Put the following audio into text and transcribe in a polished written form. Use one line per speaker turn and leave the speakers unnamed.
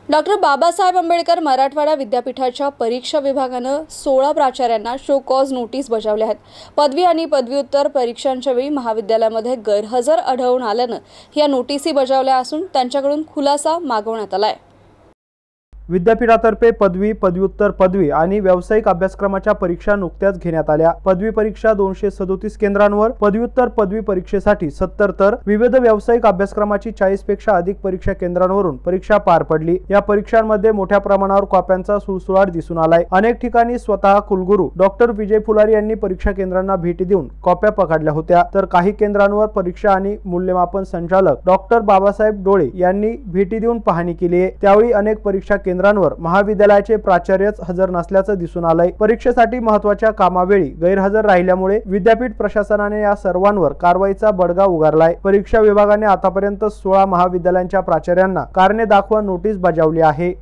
Doctor Babasaheb Ambedkar Marathwada विद्यापीठाच्या परीक्षा विभागानं 16 प्राचार्यांना शो कॉज नोटीस बजावल्या आहेत। पदवी आणि पदव्युत्तर परीक्षांच्या वेळी महाविद्यालयामध्ये गैरहजर आढळून आल्यानं या नोटीसी बजावल्या असून त्यांच्याकडून खुलासा मागवण्यात आलाय।
विद्यापीठातर्फे पदवी, पदव्युत्तर पदवी आणि व्यावसायिक अभ्यासक्रमाच्या परीक्षा नुकत्याच घेण्यात आल्या। पदवी परीक्षा 237 केंद्रांवर, पदव्युत्तर पदवी परीक्षेसाठी 70 तर विविध व्यावसायिक अभ्यासक्रमाची 40 पेक्षा अधिक परीक्षा केंद्रांवरून परीक्षा पार पडली। या परीक्षांमध्ये मोठ्या प्रमाणावर कॉप्यांचा सुळसुळाट दिसून आलाय। अनेक ठिकाणी स्वतः कुलगुरू डॉक्टर विजय फुलारी यांनी परीक्षा केंद्रांना भेटी देऊन कॉप्या पकडल्या होत्या, तर काही केंद्रांवर परीक्षा आणि मूल्यमापन संचालक डॉक्टर बाबासाहेब डोळे यांनी भेटी देऊन पाहणी केली आहे। त्यावेळी अनेक परीक्षा केंद्रांवर महाविद्यालयाचे प्राचार्यच हजर नसल्याचं दिसून आलंय। परीक्षेसाठी महत्त्वाच्या कामावेळी गैरहजर राहिल्यामुळे विद्यापीठ प्रशासनाने या सर्वांवर कारवाईचा बडगा उगारलाय। परीक्षा विभागाने आतापर्यंत 16 महाविद्यालयांच्या प्राचार्यांना कारणे दाखवा नोटीस बजावली आहे।